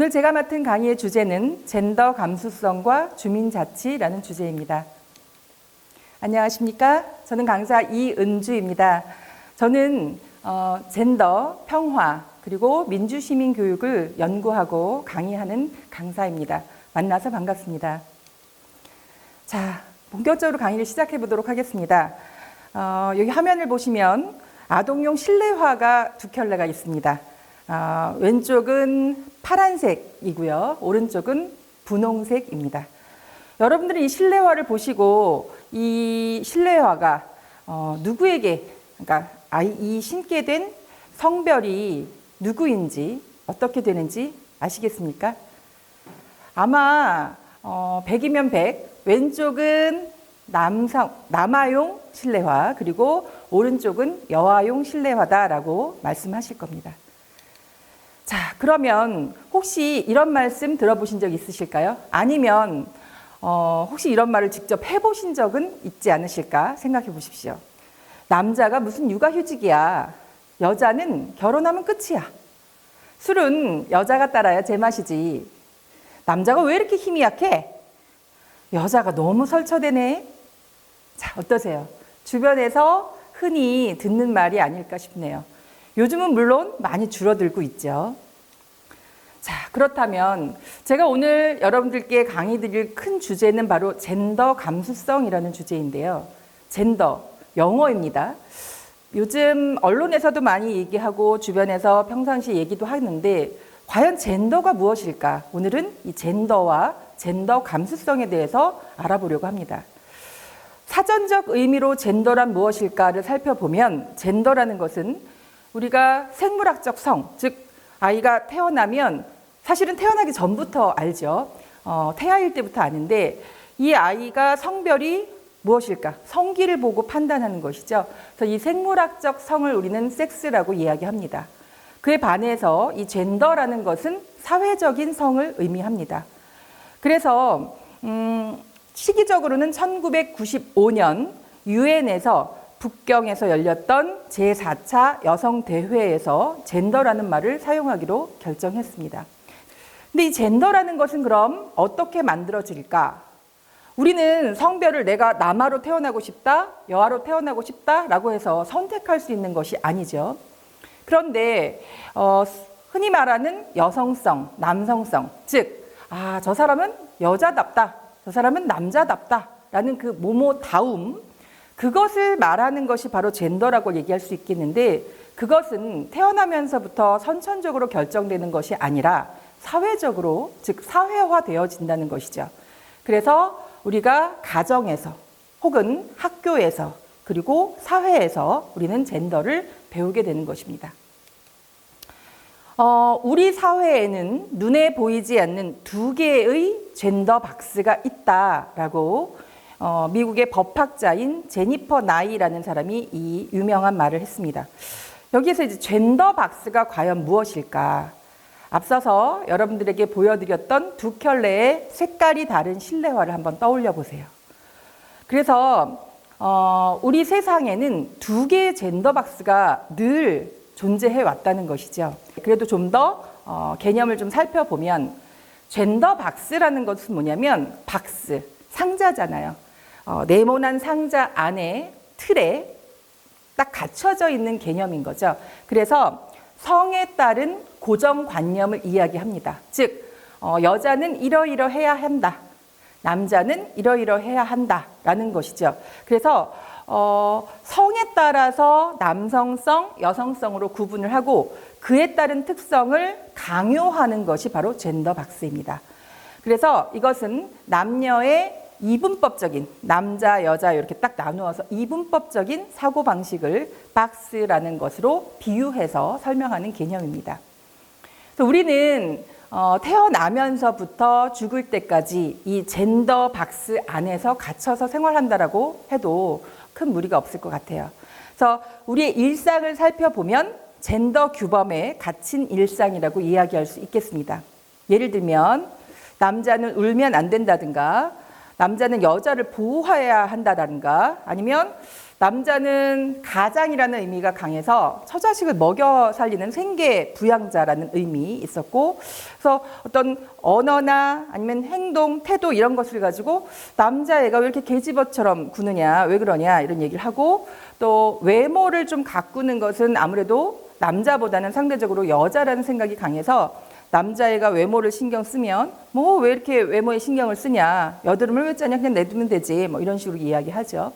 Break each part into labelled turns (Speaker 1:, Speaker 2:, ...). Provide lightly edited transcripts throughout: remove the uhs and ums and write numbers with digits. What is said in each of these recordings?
Speaker 1: 오늘 제가 맡은 강의의 주제는 젠더 감수성과 주민자치라는 주제입니다. 안녕하십니까? 저는 강사 이은주입니다. 저는 젠더, 평화, 그리고 민주시민 교육을 연구하고 강의하는 강사입니다. 만나서 반갑습니다. 자, 본격적으로 강의를 시작해 보도록 하겠습니다. 여기 화면을 보시면 아동용 실내화가 두 켤레가 있습니다. 왼쪽은 파란색이고요. 오른쪽은 분홍색입니다. 여러분들이 이 실내화를 보시고 이 실내화가 누구에게, 그러니까 이 신게 된 성별이 누구인지 어떻게 되는지 아시겠습니까? 아마 100이면 100, 왼쪽은 남아용 실내화, 그리고 오른쪽은 여아용 실내화다라고 말씀하실 겁니다. 자, 그러면 혹시 이런 말씀 들어보신 적 있으실까요? 아니면 혹시 이런 말을 직접 해보신 적은 있지 않으실까 생각해 보십시오. 남자가 무슨 육아휴직이야. 여자는 결혼하면 끝이야. 술은 여자가 따라야 제맛이지. 남자가 왜 이렇게 힘이 약해? 여자가 너무 설쳐대네. 자, 어떠세요? 주변에서 흔히 듣는 말이 아닐까 싶네요. 요즘은 물론 많이 줄어들고 있죠. 자, 그렇다면 제가 오늘 여러분들께 강의 드릴 큰 주제는 바로 젠더 감수성이라는 주제인데요. 젠더, 영어입니다. 요즘 언론에서도 많이 얘기하고 주변에서 평상시 얘기도 하는데 과연 젠더가 무엇일까? 오늘은 이 젠더와 젠더 감수성에 대해서 알아보려고 합니다. 사전적 의미로 젠더란 무엇일까를 살펴보면 젠더라는 것은 우리가 생물학적 성, 즉 아이가 태어나면 사실은 태어나기 전부터 알죠. 태아일 때부터 아는데 이 아이가 성별이 무엇일까? 성기를 보고 판단하는 것이죠. 그래서 이 생물학적 성을 우리는 섹스라고 이야기합니다. 그에 반해서 이 젠더라는 것은 사회적인 성을 의미합니다. 그래서 시기적으로는 1995년 유엔에서 북경에서 열렸던 제4차 여성대회에서 젠더라는 말을 사용하기로 결정했습니다. 근데 이 젠더라는 것은 그럼 어떻게 만들어질까? 우리는 성별을 내가 남아로 태어나고 싶다, 여아로 태어나고 싶다라고 해서 선택할 수 있는 것이 아니죠. 그런데 흔히 말하는 여성성, 남성성, 즉 저 사람은 여자답다, 저 사람은 남자답다라는 그 모모다움, 그것을 말하는 것이 바로 젠더라고 얘기할 수 있겠는데 그것은 태어나면서부터 선천적으로 결정되는 것이 아니라 사회적으로, 즉 사회화되어진다는 것이죠. 그래서 우리가 가정에서 혹은 학교에서 그리고 사회에서 우리는 젠더를 배우게 되는 것입니다. 우리 사회에는 눈에 보이지 않는 두 개의 젠더 박스가 있다라고 미국의 법학자인 제니퍼 나이라는 사람이 이 유명한 말을 했습니다. 여기에서 이제 젠더 박스가 과연 무엇일까? 앞서서 여러분들에게 보여드렸던 두 켤레의 색깔이 다른 실내화를 한번 떠올려 보세요. 그래서 우리 세상에는 두 개의 젠더 박스가 늘 존재해 왔다는 것이죠. 그래도 좀 더 개념을 좀 살펴보면 젠더 박스라는 것은 뭐냐면 박스, 상자잖아요. 네모난 상자 안에 틀에 딱 갇혀져 있는 개념인 거죠. 그래서 성에 따른 고정관념을 이야기합니다. 즉 여자는 이러이러해야 한다, 남자는 이러이러해야 한다라는 것이죠. 그래서 성에 따라서 남성성, 여성성으로 구분을 하고 그에 따른 특성을 강요하는 것이 바로 젠더 박스입니다. 그래서 이것은 남녀의 이분법적인, 남자, 여자 이렇게 딱 나누어서 이분법적인 사고방식을 박스라는 것으로 비유해서 설명하는 개념입니다. 그래서 우리는 태어나면서부터 죽을 때까지 이 젠더 박스 안에서 갇혀서 생활한다라고 해도 큰 무리가 없을 것 같아요. 그래서 우리의 일상을 살펴보면 젠더 규범에 갇힌 일상이라고 이야기할 수 있겠습니다. 예를 들면 남자는 울면 안 된다든가, 남자는 여자를 보호해야 한다든가, 아니면 남자는 가장이라는 의미가 강해서 처자식을 먹여 살리는 생계 부양자라는 의미 있었고, 그래서 어떤 언어나 아니면 행동, 태도 이런 것을 가지고 남자애가 왜 이렇게 계집애처럼 구느냐, 왜 그러냐 이런 얘기를 하고, 또 외모를 좀 가꾸는 것은 아무래도 남자보다는 상대적으로 여자라는 생각이 강해서 남자애가 외모를 신경 쓰면 뭐 왜 이렇게 외모에 신경을 쓰냐, 여드름을 왜 짜냐, 그냥 내두면 되지, 뭐 이런 식으로 이야기하죠.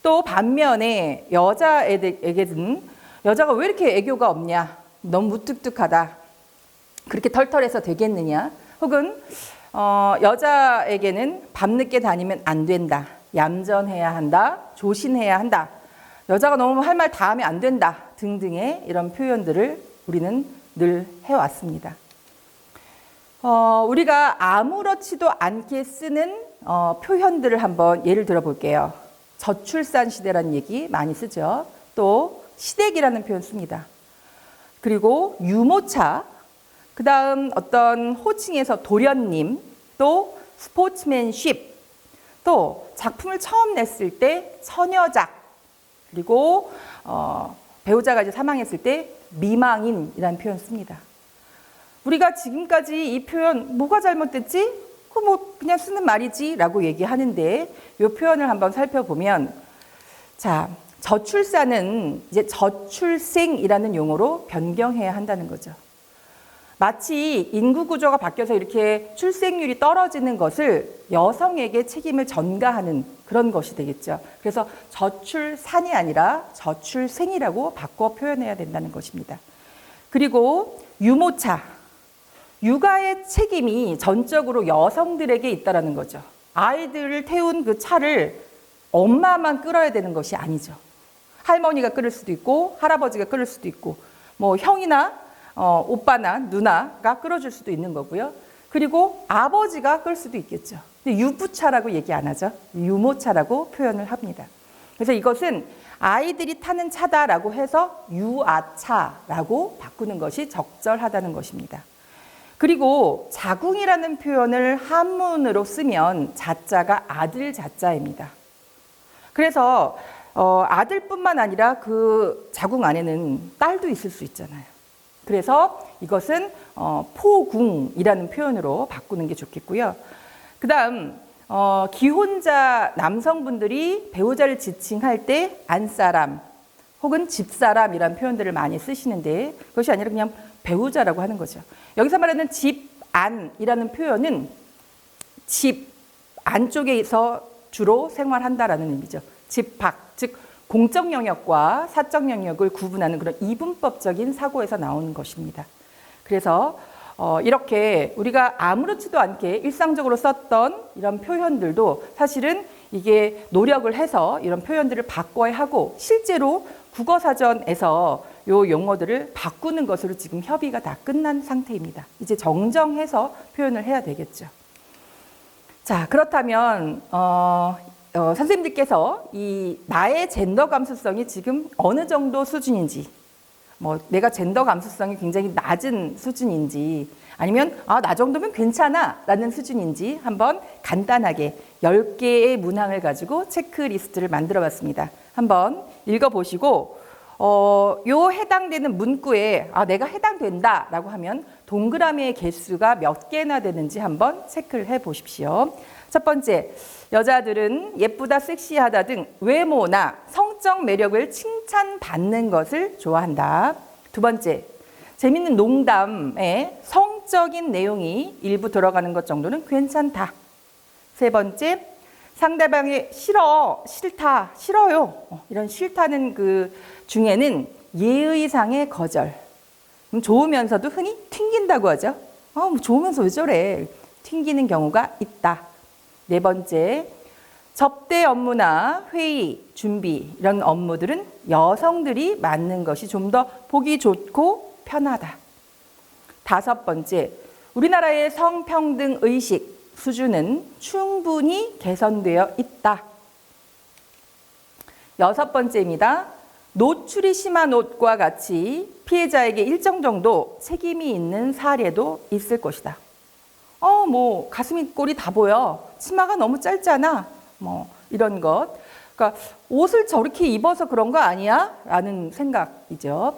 Speaker 1: 또 반면에 여자에게는 여자가 왜 이렇게 애교가 없냐, 너무 무뚝뚝하다, 그렇게 털털해서 되겠느냐, 혹은 여자에게는 밤늦게 다니면 안 된다, 얌전해야 한다, 조신해야 한다, 여자가 너무 할 말 다 하면 안 된다 등등의 이런 표현들을 우리는 늘 해왔습니다. 우리가 아무렇지도 않게 쓰는 표현들을 한번 예를 들어 볼게요. 저출산 시대라는 얘기 많이 쓰죠. 또 시댁이라는 표현 씁니다. 그리고 유모차, 그 다음 어떤 호칭에서 도련님, 또 스포츠맨십, 또 작품을 처음 냈을 때 처녀작, 그리고 배우자가 이제 사망했을 때 미망인이라는 표현 씁니다. 우리가 지금까지 이 표현 뭐가 잘못됐지? 그 뭐 그냥 쓰는 말이지라고 얘기하는데 이 표현을 한번 살펴보면, 자, 저출산은 이제 저출생이라는 용어로 변경해야 한다는 거죠. 마치 인구 구조가 바뀌어서 이렇게 출생률이 떨어지는 것을 여성에게 책임을 전가하는 그런 것이 되겠죠. 그래서 저출산이 아니라 저출생이라고 바꿔 표현해야 된다는 것입니다. 그리고 유모차, 육아의 책임이 전적으로 여성들에게 있다는 거죠. 아이들을 태운 그 차를 엄마만 끌어야 되는 것이 아니죠. 할머니가 끌을 수도 있고 할아버지가 끌을 수도 있고 뭐 형이나 오빠나 누나가 끌어줄 수도 있는 거고요. 그리고 아버지가 끌 수도 있겠죠. 근데 유부차라고 얘기 안 하죠. 유모차라고 표현을 합니다. 그래서 이것은 아이들이 타는 차다라고 해서 유아차라고 바꾸는 것이 적절하다는 것입니다. 그리고 자궁이라는 표현을 한문으로 쓰면 자자가 아들 자자입니다. 그래서 아들뿐만 아니라 그 자궁 안에는 딸도 있을 수 있잖아요. 그래서 이것은 포궁이라는 표현으로 바꾸는 게 좋겠고요. 그 다음 기혼자 남성분들이 배우자를 지칭할 때 안사람 혹은 집사람이라는 표현들을 많이 쓰시는데 그것이 아니라 그냥 배우자라고 하는 거죠. 여기서 말하는 집안이라는 표현은 집 안쪽에서 주로 생활한다라는 의미죠. 집 밖, 즉 공적 영역과 사적 영역을 구분하는 그런 이분법적인 사고에서 나오는 것입니다. 그래서 이렇게 우리가 아무렇지도 않게 일상적으로 썼던 이런 표현들도 사실은 이게 노력을 해서 이런 표현들을 바꿔야 하고 실제로 국어사전에서 이 용어들을 바꾸는 것으로 지금 협의가 다 끝난 상태입니다. 이제 정정해서 표현을 해야 되겠죠. 자, 그렇다면 선생님들께서 이 나의 젠더 감수성이 지금 어느 정도 수준인지, 뭐 내가 젠더 감수성이 굉장히 낮은 수준인지 아니면 나 정도면 괜찮아 라는 수준인지 한번 간단하게 10개의 문항을 가지고 체크리스트를 만들어 봤습니다. 한번 읽어보시고 요 해당되는 문구에 내가 해당된다 라고 하면 동그라미의 개수가 몇 개나 되는지 한번 체크를 해 보십시오. 첫 번째, 여자들은 예쁘다, 섹시하다 등 외모나 성적 매력을 칭찬받는 것을 좋아한다. 두 번째, 재밌는 농담에 성적인 내용이 일부 들어가는 것 정도는 괜찮다. 세 번째, 상대방의 싫어, 싫다, 싫어요 이런 싫다는 그 중에는 예의상의 거절, 좋으면서도 흔히 튕긴다고 하죠. 뭐 좋으면서 왜 저래, 튕기는 경우가 있다. 네 번째, 접대 업무나 회의, 준비 이런 업무들은 여성들이 맡는 것이 좀 더 보기 좋고 편하다. 다섯 번째, 우리나라의 성평등 의식 수준은 충분히 개선되어 있다. 여섯 번째입니다. 노출이 심한 옷과 같이 피해자에게 일정 정도 책임이 있는 사례도 있을 것이다. 뭐 가슴이 꼴이 다 보여, 치마가 너무 짧잖아, 뭐 이런 것. 그러니까 옷을 저렇게 입어서 그런 거 아니야? 라는 생각이죠.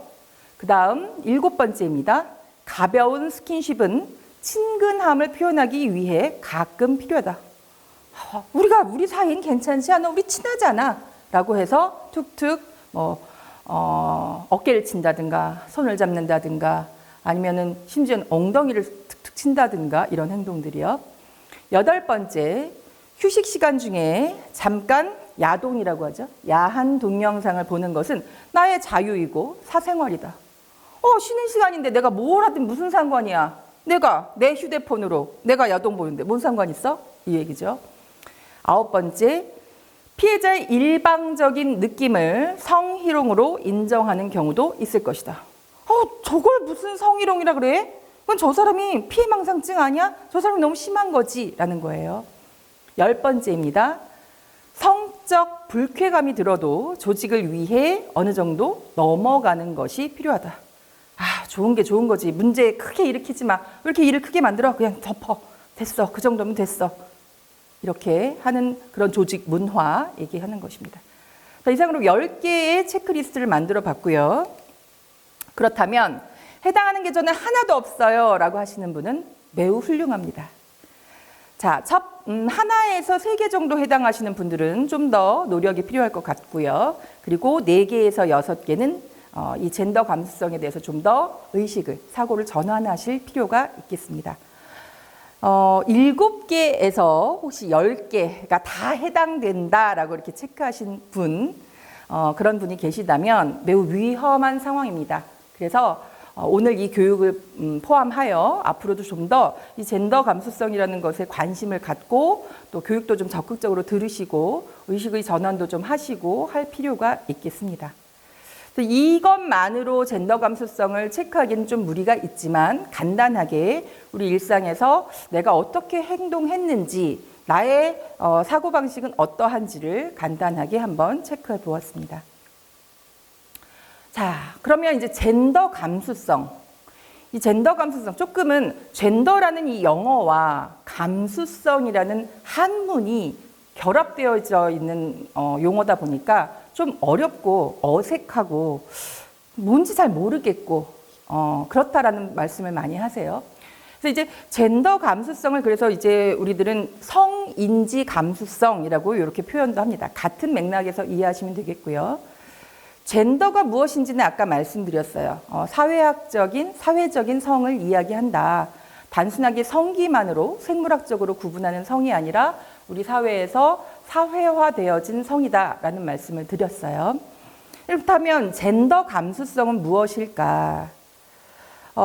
Speaker 1: 그 다음 7번째입니다. 가벼운 스킨십은 친근함을 표현하기 위해 가끔 필요하다. 우리 사이는 괜찮지 않아? 우리 친하잖아. 라고 해서 툭툭 어깨를 친다든가 손을 잡는다든가 아니면은 심지어는 엉덩이를 툭툭 친다든가 이런 행동들이요. 8번째, 휴식 시간 중에 잠깐 야동이라고 하죠. 야한 동영상을 보는 것은 나의 자유이고 사생활이다. 쉬는 시간인데 내가 뭘 하든 무슨 상관이야. 내가 내 휴대폰으로 내가 야동 보는데 뭔 상관 있어? 이 얘기죠. 9번째, 피해자의 일방적인 느낌을 성희롱으로 인정하는 경우도 있을 것이다. 저걸 무슨 성희롱이라 그래? 그건 저 사람이 피해망상증 아니야? 저 사람이 너무 심한 거지 라는 거예요. 10번째입니다. 성적 불쾌감이 들어도 조직을 위해 어느 정도 넘어가는 것이 필요하다. 좋은 게 좋은 거지. 문제 크게 일으키지 마. 왜 이렇게 일을 크게 만들어? 그냥 덮어. 됐어. 그 정도면 됐어. 이렇게 하는 그런 조직 문화 얘기하는 것입니다. 자, 이상으로 10개의 체크리스트를 만들어 봤고요. 그렇다면 해당하는 게 저는 하나도 없어요 라고 하시는 분은 매우 훌륭합니다. 자, 하나에서 3개 정도 해당하시는 분들은 좀 더 노력이 필요할 것 같고요. 그리고 4개에서 6개는 이 젠더 감수성에 대해서 좀 더 사고를 전환하실 필요가 있겠습니다. 7개에서 혹시 10개가 다 해당된다라고 이렇게 체크하신 분, 그런 분이 계시다면 매우 위험한 상황입니다. 그래서 오늘 이 교육을 포함하여 앞으로도 좀 더 이 젠더 감수성이라는 것에 관심을 갖고 또 교육도 좀 적극적으로 들으시고 의식의 전환도 좀 하시고 할 필요가 있겠습니다. 이것만으로 젠더 감수성을 체크하기는 좀 무리가 있지만 간단하게 우리 일상에서 내가 어떻게 행동했는지 나의 사고방식은 어떠한지를 간단하게 한번 체크해 보았습니다. 자, 그러면 이제 젠더 감수성. 이 젠더 감수성, 조금은 젠더라는 이 영어와 감수성이라는 한문이 결합되어져 있는 용어다 보니까 좀 어렵고 어색하고 뭔지 잘 모르겠고 그렇다라는 말씀을 많이 하세요. 그래서 이제 젠더 감수성을 그래서 이제 우리들은 성인지 감수성이라고 이렇게 표현도 합니다. 같은 맥락에서 이해하시면 되겠고요. 젠더가 무엇인지는 아까 말씀드렸어요. 사회적인 성을 이야기한다. 단순하게 성기만으로 생물학적으로 구분하는 성이 아니라 우리 사회에서 사회화되어진 성이다라는 말씀을 드렸어요. 그렇다면 젠더 감수성은 무엇일까?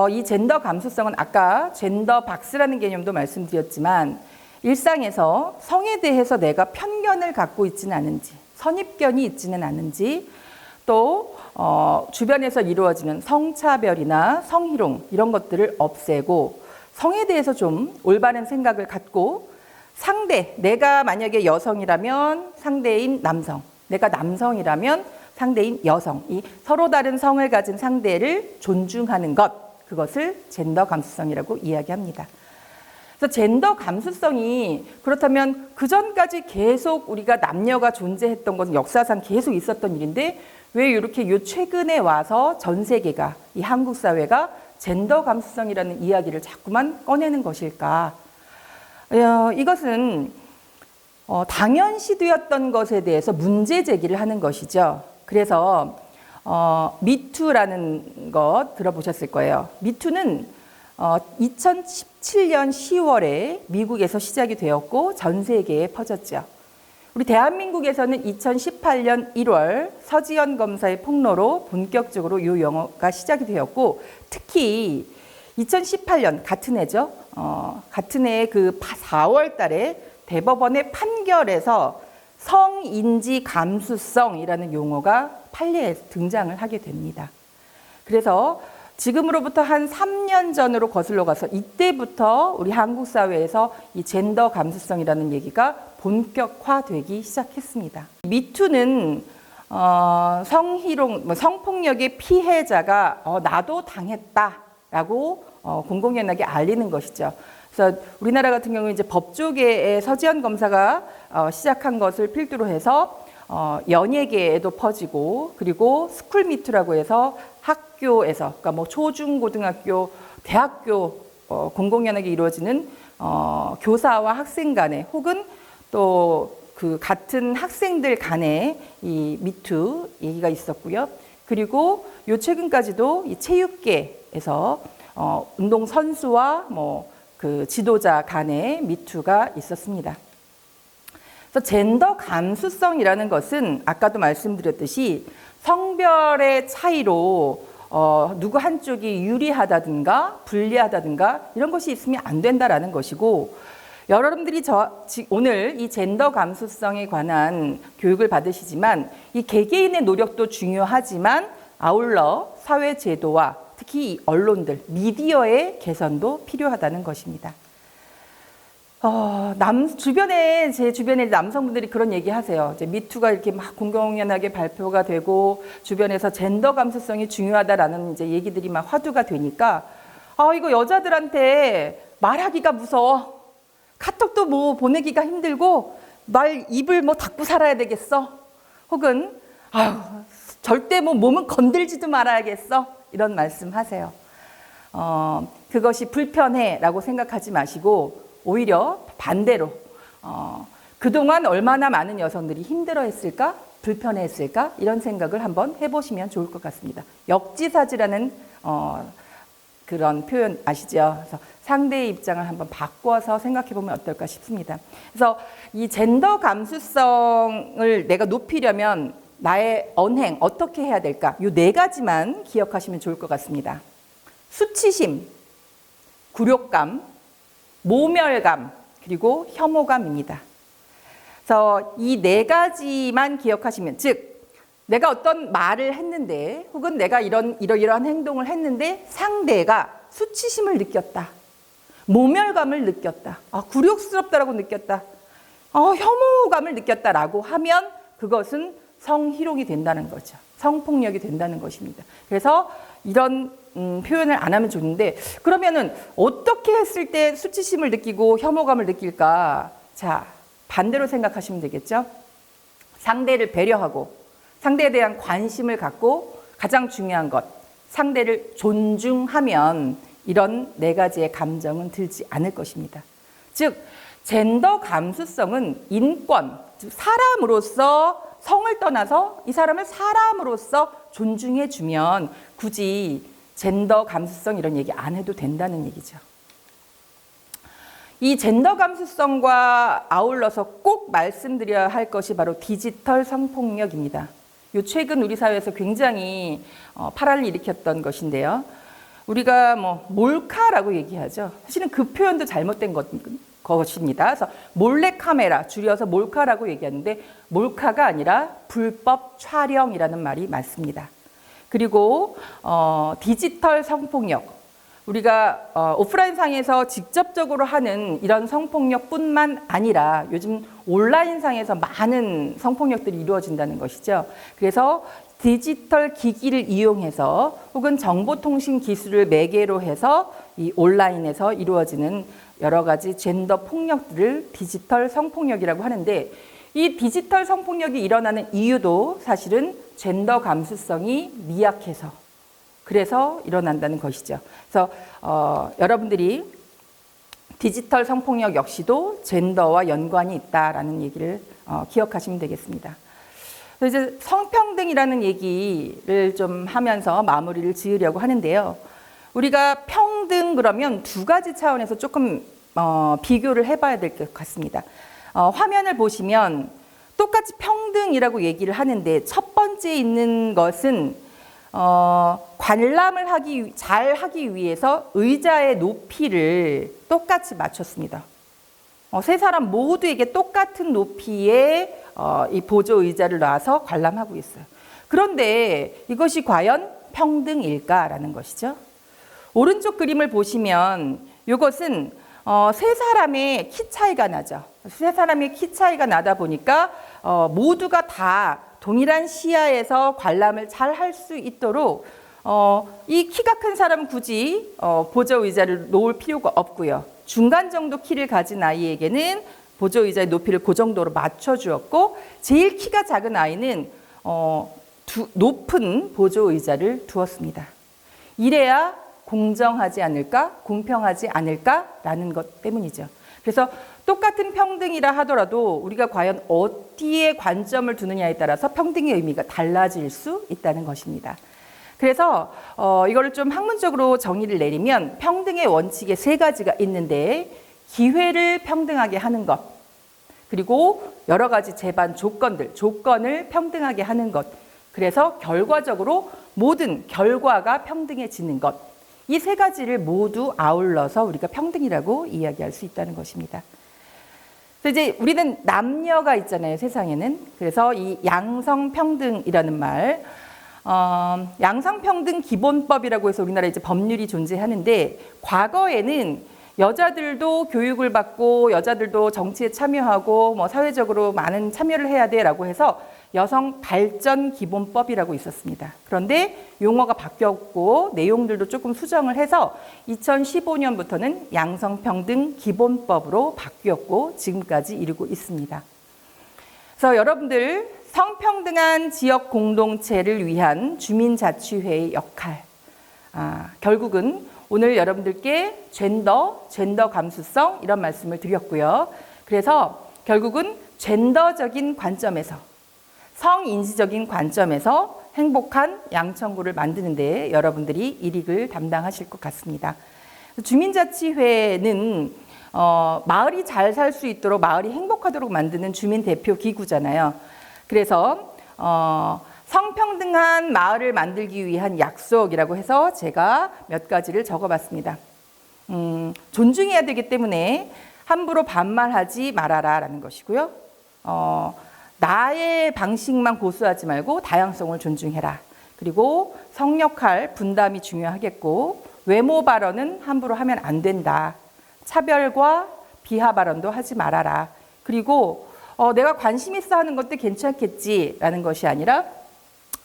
Speaker 1: 이 젠더 감수성은 아까 젠더 박스라는 개념도 말씀드렸지만 일상에서 성에 대해서 내가 편견을 갖고 있지는 않은지, 선입견이 있지는 않은지, 또 주변에서 이루어지는 성차별이나 성희롱 이런 것들을 없애고 성에 대해서 좀 올바른 생각을 갖고 내가 만약에 여성이라면 상대인 남성, 내가 남성이라면 상대인 여성, 이 서로 다른 성을 가진 상대를 존중하는 것, 그것을 젠더 감수성이라고 이야기합니다. 그래서 젠더 감수성이 그렇다면 그전까지 계속 우리가 남녀가 존재했던 것은 역사상 계속 있었던 일인데 왜 이렇게 최근에 와서 전 세계가, 이 한국 사회가 젠더 감수성이라는 이야기를 자꾸만 꺼내는 것일까? 이것은 당연시되었던 것에 대해서 문제 제기를 하는 것이죠. 그래서 미투라는 것 들어보셨을 거예요. 미투는 2017년 10월에 미국에서 시작이 되었고 전 세계에 퍼졌죠. 우리 대한민국에서는 2018년 1월 서지현 검사의 폭로로 본격적으로 이 영어가 시작이 되었고 특히 2018년 같은 해죠. 같은 해의 그 4월 달에 대법원의 판결에서 성인지 감수성이라는 용어가 판례에 등장을 하게 됩니다. 그래서 지금으로부터 한 3년 전으로 거슬러 가서 이때부터 우리 한국 사회에서 이 젠더 감수성이라는 얘기가 본격화되기 시작했습니다. 미투는 성희롱, 성폭력의 피해자가 나도 당했다라고 공공연하게 알리는 것이죠. 그래서 우리나라 같은 경우는 이제 법조계의 서지현 검사가 시작한 것을 필두로 해서 연예계에도 퍼지고, 그리고 스쿨미투라고 해서 학교에서, 그러니까 뭐 초중 고등학교, 대학교 공공연하게 이루어지는 교사와 학생 간에, 혹은 또 그 같은 학생들 간에 이 미투 얘기가 있었고요. 그리고 요 최근까지도 이 체육계에서 운동 선수와 뭐 그 지도자 간의 미투가 있었습니다. 그래서 젠더 감수성이라는 것은 아까도 말씀드렸듯이 성별의 차이로 누구 한쪽이 유리하다든가 불리하다든가 이런 것이 있으면 안 된다라는 것이고, 여러분들이 오늘 이 젠더 감수성에 관한 교육을 받으시지만 이 개개인의 노력도 중요하지만 아울러 사회 제도와 특히 이 언론들, 미디어의 개선도 필요하다는 것입니다. 제 주변에 남성분들이 그런 얘기 하세요. 이제 미투가 이렇게 막 공공연하게 발표가 되고 주변에서 젠더 감수성이 중요하다라는 이제 얘기들이 막 화두가 되니까 이거 여자들한테 말하기가 무서워. 카톡도 뭐 보내기가 힘들고 입을 뭐 닫고 살아야 되겠어. 혹은 절대 뭐 몸은 건들지도 말아야겠어. 이런 말씀하세요. 그것이 불편해라고 생각하지 마시고 오히려 반대로 그동안 얼마나 많은 여성들이 힘들어했을까, 불편했을까 이런 생각을 한번 해보시면 좋을 것 같습니다. 역지사지라는 그런 표현 아시죠? 그래서 상대의 입장을 한번 바꿔서 생각해보면 어떨까 싶습니다. 그래서 이 젠더 감수성을 내가 높이려면 나의 언행 어떻게 해야 될까? 이 4가지만 기억하시면 좋을 것 같습니다. 수치심, 굴욕감, 모멸감, 그리고 혐오감입니다. 그래서 이 4가지만 기억하시면, 즉 내가 어떤 말을 했는데 혹은 내가 이러이러한 행동을 했는데 상대가 수치심을 느꼈다, 모멸감을 느꼈다, 굴욕스럽다라고 느꼈다, 혐오감을 느꼈다라고 하면 그것은 성희롱이 된다는 거죠. 성폭력이 된다는 것입니다. 그래서 이런 표현을 안 하면 좋은데, 그러면은 어떻게 했을 때 수치심을 느끼고 혐오감을 느낄까? 자, 반대로 생각하시면 되겠죠. 상대를 배려하고 상대에 대한 관심을 갖고 가장 중요한 것, 상대를 존중하면 이런 4가지의 감정은 들지 않을 것입니다. 즉, 젠더 감수성은 인권, 즉 사람으로서 성을 떠나서 이 사람을 사람으로서 존중해주면 굳이 젠더 감수성 이런 얘기 안 해도 된다는 얘기죠. 이 젠더 감수성과 아울러서 꼭 말씀드려야 할 것이 바로 디지털 성폭력입니다. 요 최근 우리 사회에서 굉장히 파란을 일으켰던 것인데요. 우리가 뭐 몰카라고 얘기하죠. 사실은 그 표현도 잘못된 것입니다. 그래서 몰래카메라, 줄여서 몰카라고 얘기하는데 몰카가 아니라 불법 촬영이라는 말이 맞습니다. 그리고 디지털 성폭력, 우리가 오프라인 상에서 직접적으로 하는 이런 성폭력뿐만 아니라 요즘 온라인 상에서 많은 성폭력들이 이루어진다는 것이죠. 그래서 디지털 기기를 이용해서 혹은 정보통신 기술을 매개로 해서 이 온라인에서 이루어지는 여러 가지 젠더 폭력들을 디지털 성폭력이라고 하는데, 이 디지털 성폭력이 일어나는 이유도 사실은 젠더 감수성이 미약해서, 그래서 일어난다는 것이죠. 그래서 여러분들이 디지털 성폭력 역시도 젠더와 연관이 있다라는 얘기를 기억하시면 되겠습니다. 그래서 이제 성평등이라는 얘기를 좀 하면서 마무리를 지으려고 하는데요. 우리가 평등 그러면 2가지 차원에서 조금 비교를 해봐야 될 것 같습니다. 화면을 보시면 똑같이 평등이라고 얘기를 하는데 첫 번째 있는 것은 관람을 잘 하기 위해서 의자의 높이를 똑같이 맞췄습니다. 3사람 모두에게 똑같은 높이의 이 보조 의자를 놔서 관람하고 있어요. 그런데 이것이 과연 평등일까라는 것이죠. 오른쪽 그림을 보시면 이것은 3사람의 키 차이가 나죠. 3사람의 키 차이가 나다 보니까 모두가 다 동일한 시야에서 관람을 잘 할 수 있도록 이 키가 큰 사람은 굳이 보조 의자를 놓을 필요가 없고요. 중간 정도 키를 가진 아이에게는 보조의자의 높이를 그 정도로 맞춰주었고 제일 키가 작은 아이는 높은 보조의자를 두었습니다. 이래야 공정하지 않을까, 공평하지 않을까라는 것 때문이죠. 그래서 똑같은 평등이라 하더라도 우리가 과연 어디에 관점을 두느냐에 따라서 평등의 의미가 달라질 수 있다는 것입니다. 그래서 이거를 좀 학문적으로 정의를 내리면 평등의 원칙에 3가지가 있는데 기회를 평등하게 하는 것, 그리고 여러 가지 제반 조건을 평등하게 하는 것, 그래서 결과적으로 모든 결과가 평등해지는 것, 이 3가지를 모두 아울러서 우리가 평등이라고 이야기할 수 있다는 것입니다. 그래서 이제 우리는 남녀가 있잖아요, 세상에는. 그래서 이 양성평등이라는 말, 양성평등 기본법이라고 해서 우리나라에 이제 법률이 존재하는데, 과거에는 여자들도 교육을 받고 여자들도 정치에 참여하고 뭐 사회적으로 많은 참여를 해야 돼라고 해서 여성 발전 기본법이라고 있었습니다. 그런데 용어가 바뀌었고 내용들도 조금 수정을 해서 2015년부터는 양성평등 기본법으로 바뀌었고 지금까지 이르고 있습니다. 그래서 여러분들 성평등한 지역 공동체를 위한 주민자치회의 역할, 결국은 오늘 여러분들께 젠더 감수성 이런 말씀을 드렸고요. 그래서 결국은 젠더적인 관점에서, 성인지적인 관점에서 행복한 양천구를 만드는 데 여러분들이 일익을 담당하실 것 같습니다. 주민자치회는 마을이 잘 살 수 있도록, 마을이 행복하도록 만드는 주민대표 기구잖아요. 그래서 성평등한 마을을 만들기 위한 약속이라고 해서 제가 몇 가지를 적어봤습니다. 존중해야 되기 때문에 함부로 반말하지 말아라 라는 것이고요. 나의 방식만 고수하지 말고 다양성을 존중해라. 그리고 성역할 분담이 중요하겠고 외모 발언은 함부로 하면 안 된다. 차별과 비하 발언도 하지 말아라. 그리고 내가 관심 있어 하는 것도 괜찮겠지라는 것이 아니라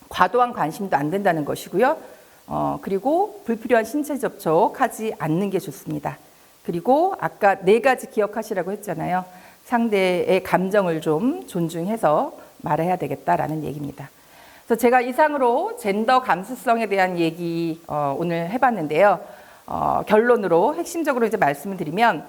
Speaker 1: 과도한 관심도 안 된다는 것이고요. 그리고 불필요한 신체 접촉하지 않는 게 좋습니다. 그리고 아까 4가지 기억하시라고 했잖아요. 상대의 감정을 좀 존중해서 말해야 되겠다라는 얘기입니다. 그래서 제가 이상으로 젠더 감수성에 대한 얘기 오늘 해봤는데요. 결론으로 핵심적으로 이제 말씀을 드리면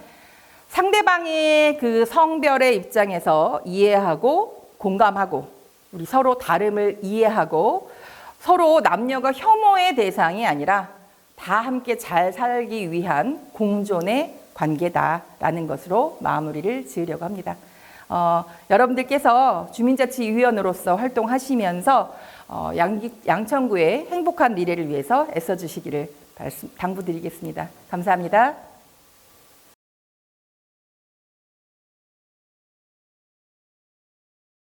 Speaker 1: 상대방의 그 성별의 입장에서 이해하고 공감하고 우리 서로 다름을 이해하고 서로 남녀가 혐오의 대상이 아니라 다 함께 잘 살기 위한 공존의 관계다라는 것으로 마무리를 지으려고 합니다. 여러분들께서 주민자치위원으로서 활동하시면서 양천구의 행복한 미래를 위해서 애써주시기를 당부드리겠습니다. 감사합니다.